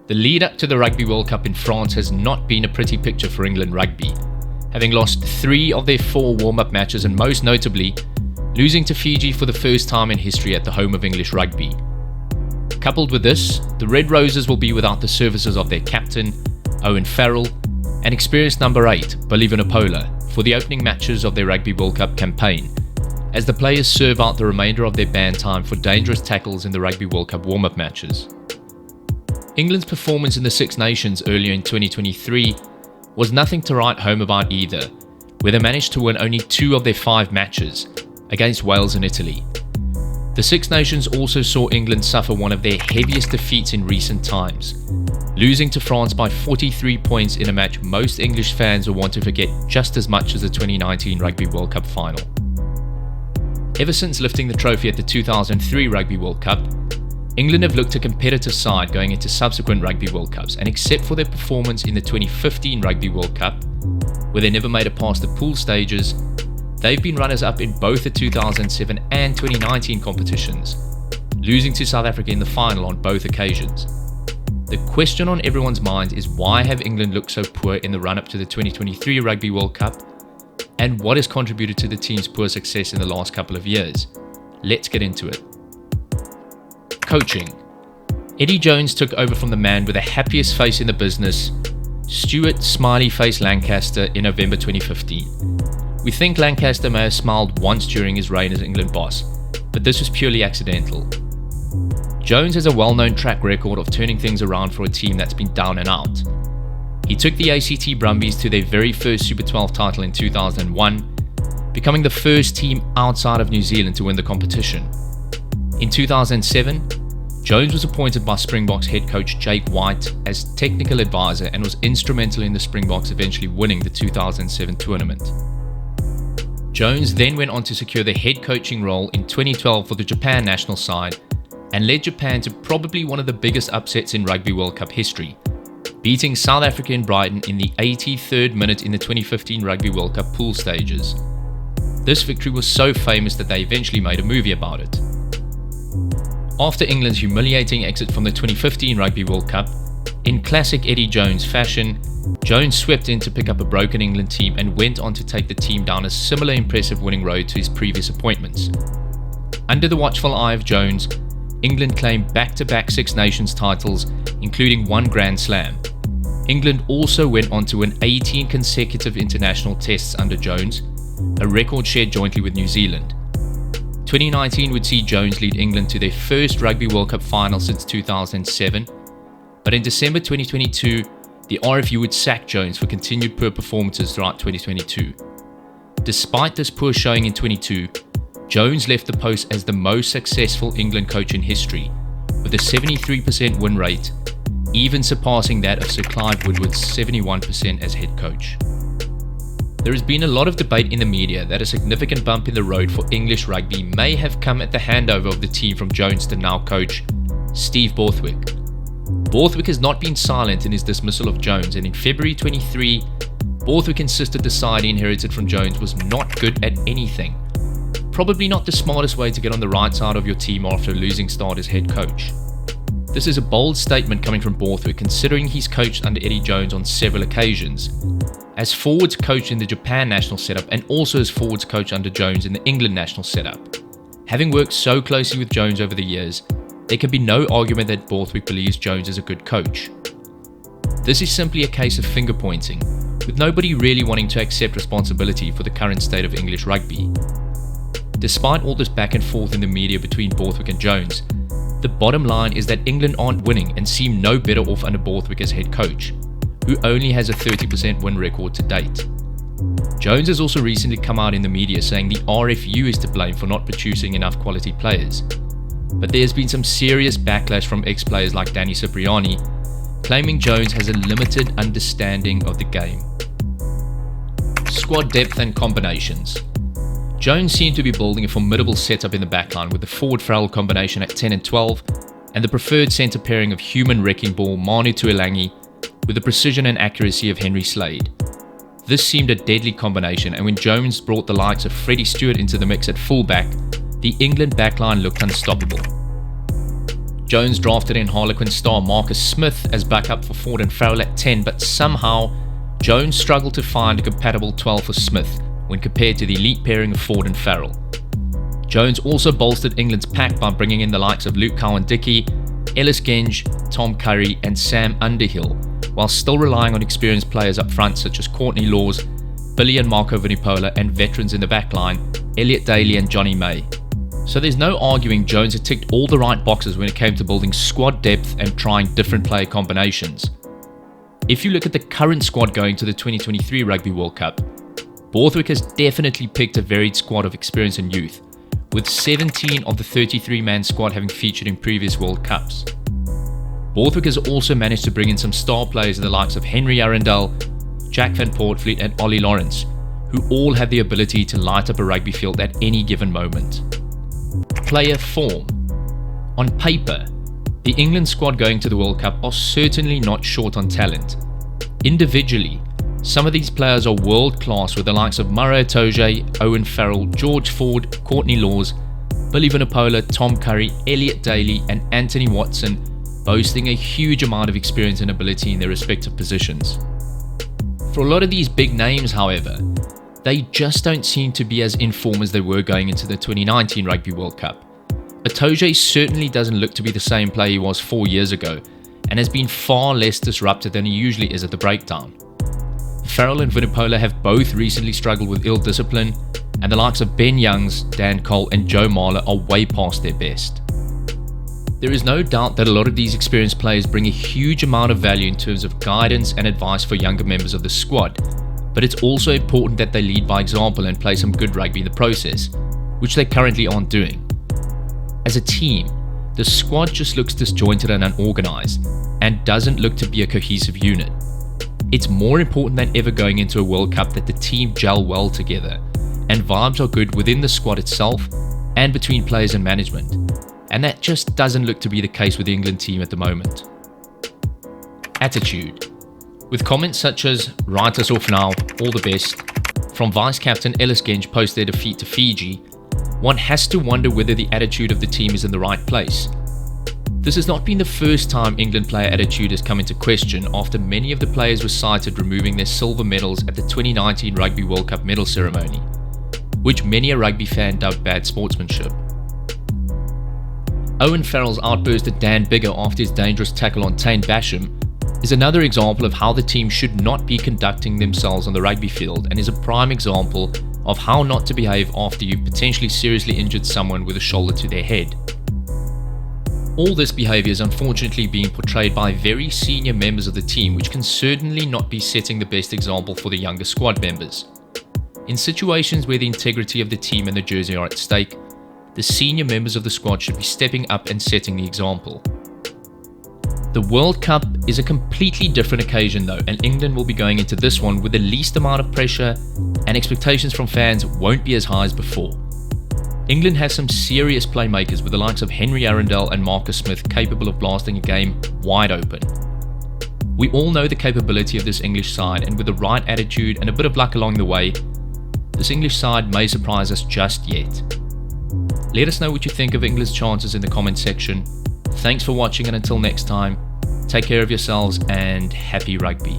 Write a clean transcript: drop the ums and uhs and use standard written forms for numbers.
The lead up to the Rugby World Cup in France has not been a pretty picture for England Rugby, having lost 3 of their 4 warm-up matches and most notably, losing to Fiji for the first time in history at the home of English Rugby. Coupled with this, the Red Roses will be without the services of their captain, Owen Farrell, and experienced number 8, Billy Vunipola, for the opening matches of their Rugby World Cup campaign, as the players serve out the remainder of their ban time for dangerous tackles in the Rugby World Cup warm-up matches. England's performance in the Six Nations earlier in 2023 was nothing to write home about either, where they managed to win only 2 of their 5 matches, against Wales and Italy. The Six Nations also saw England suffer one of their heaviest defeats in recent times, losing to France by 43 points in a match most English fans will want to forget just as much as the 2019 Rugby World Cup final. Ever since lifting the trophy at the 2003 Rugby World Cup, England have looked a competitive side going into subsequent Rugby World Cups, and except for their performance in the 2015 Rugby World Cup, where they never made it past the pool stages, they've been runners-up in both the 2007 and 2019 competitions, losing to South Africa in the final on both occasions. The question on everyone's mind is why have England looked so poor in the run-up to the 2023 Rugby World Cup, and what has contributed to the team's poor success in the last couple of years? Let's get into it. Coaching. Eddie Jones took over from the man with the happiest face in the business, Stuart Smiley Face Lancaster, in November 2015. We think Lancaster may have smiled once during his reign as England boss, but this was purely accidental. Jones has a well-known track record of turning things around for a team that's been down and out. He took the ACT Brumbies to their very first Super 12 title in 2001, becoming the first team outside of New Zealand to win the competition. In 2007, Jones was appointed by Springboks head coach Jake White as technical advisor and was instrumental in the Springboks eventually winning the 2007 tournament. Jones then went on to secure the head coaching role in 2012 for the Japan national side and led Japan to probably one of the biggest upsets in Rugby World Cup history, beating South Africa in Brighton in the 83rd minute in the 2015 Rugby World Cup pool stages. This victory was so famous that they eventually made a movie about it. After England's humiliating exit from the 2015 Rugby World Cup, in classic Eddie Jones fashion, Jones swept in to pick up a broken England team and went on to take the team down a similar impressive winning road to his previous appointments. Under the watchful eye of Jones, England claimed back-to-back Six Nations titles, including 1 Grand Slam. England also went on to win 18 consecutive international tests under Jones, a record shared jointly with New Zealand. 2019 would see Jones lead England to their first Rugby World Cup final since 2007, but in December 2022, the RFU would sack Jones for continued poor performances throughout 2022. Despite this poor showing in 22, Jones left the post as the most successful England coach in history, with a 73% win rate, even surpassing that of Sir Clive Woodward's 71% as head coach. There has been a lot of debate in the media that a significant bump in the road for English rugby may have come at the handover of the team from Jones to now coach Steve Borthwick. Borthwick has not been silent in his dismissal of Jones, and in February 23, Borthwick insisted the side he inherited from Jones was not good at anything. Probably not the smartest way to get on the right side of your team after a losing start as head coach. This is a bold statement coming from Borthwick, considering he's coached under Eddie Jones on several occasions, as forwards coach in the Japan national setup and also as forwards coach under Jones in the England national setup. Having worked so closely with Jones over the years, there can be no argument that Borthwick believes Jones is a good coach. This is simply a case of finger pointing, with nobody really wanting to accept responsibility for the current state of English rugby. Despite all this back and forth in the media between Borthwick and Jones, the bottom line is that England aren't winning and seem no better off under Borthwick as head coach, who only has a 30% win record to date. Jones has also recently come out in the media saying the RFU is to blame for not producing enough quality players. But there has been some serious backlash from ex-players like Danny Cipriani, claiming Jones has a limited understanding of the game. Squad depth and combinations. Jones seemed to be building a formidable setup in the backline with the forward Farrell combination at 10 and 12 and the preferred centre pairing of human wrecking ball Manu Tuilangi with the precision and accuracy of Henry Slade. This seemed a deadly combination, and when Jones brought the likes of Freddie Stewart into the mix at fullback, the England backline looked unstoppable. Jones drafted in Harlequin star Marcus Smith as backup for Ford and Farrell at 10, but somehow Jones struggled to find a compatible 12 for Smith when compared to the elite pairing of Ford and Farrell. Jones also bolstered England's pack by bringing in the likes of Luke Cowan-Dickie, Ellis Genge, Tom Curry and Sam Underhill, while still relying on experienced players up front such as Courtney Laws, Billy and Marco Vunipola, and veterans in the backline, Elliot Daly and Johnny May. So there's no arguing Jones had ticked all the right boxes when it came to building squad depth and trying different player combinations. If you look at the current squad going to the 2023 Rugby World Cup, Borthwick has definitely picked a varied squad of experience and youth, with 17 of the 33-man squad having featured in previous World Cups. Borthwick has also managed to bring in some star players in the likes of Henry Arundel, Jack van Poortvliet and Ollie Lawrence, who all have the ability to light up a rugby field at any given moment. Player form. On paper, the England squad going to the World Cup are certainly not short on talent. Individually, some of these players are world class, with the likes of Murray Itoje, Owen Farrell, George Ford, Courtney Laws, Billy Vunipola, Tom Curry, Elliot Daly and Anthony Watson boasting a huge amount of experience and ability in their respective positions. For a lot of these big names, however, they just don't seem to be as in form as they were going into the 2019 Rugby World Cup. Itoje certainly doesn't look to be the same player he was 4 years ago, and has been far less disrupted than he usually is at the breakdown. Farrell and Vunipola have both recently struggled with ill discipline, and the likes of Ben Youngs, Dan Cole and Joe Marler are way past their best. There is no doubt that a lot of these experienced players bring a huge amount of value in terms of guidance and advice for younger members of the squad, but it's also important that they lead by example and play some good rugby in the process, which they currently aren't doing. As a team, the squad just looks disjointed and unorganised, and doesn't look to be a cohesive unit. It's more important than ever going into a World Cup that the team gel well together, and vibes are good within the squad itself and between players and management, and that just doesn't look to be the case with the England team at the moment. Attitude. With comments such as "Write us off now, all the best" from Vice-Captain Ellis Genge post their defeat to Fiji, one has to wonder whether the attitude of the team is in the right place. This has not been the first time England player attitude has come into question, after many of the players were cited removing their silver medals at the 2019 Rugby World Cup medal ceremony, which many a rugby fan dubbed bad sportsmanship. Owen Farrell's outburst at Dan Biggar after his dangerous tackle on Taine Basham is another example of how the team should not be conducting themselves on the rugby field, and is a prime example of how not to behave after you potentially seriously injured someone with a shoulder to their head. All this behaviour is unfortunately being portrayed by very senior members of the team, which can certainly not be setting the best example for the younger squad members. In situations where the integrity of the team and the jersey are at stake, the senior members of the squad should be stepping up and setting the example. The World Cup is a completely different occasion though, and England will be going into this one with the least amount of pressure, and expectations from fans won't be as high as before. England has some serious playmakers with the likes of Henry Arundel and Marcus Smith capable of blasting a game wide open. We all know the capability of this English side, and with the right attitude and a bit of luck along the way, this English side may surprise us just yet. Let us know what you think of England's chances in the comment section. Thanks for watching, and until next time, take care of yourselves and happy rugby.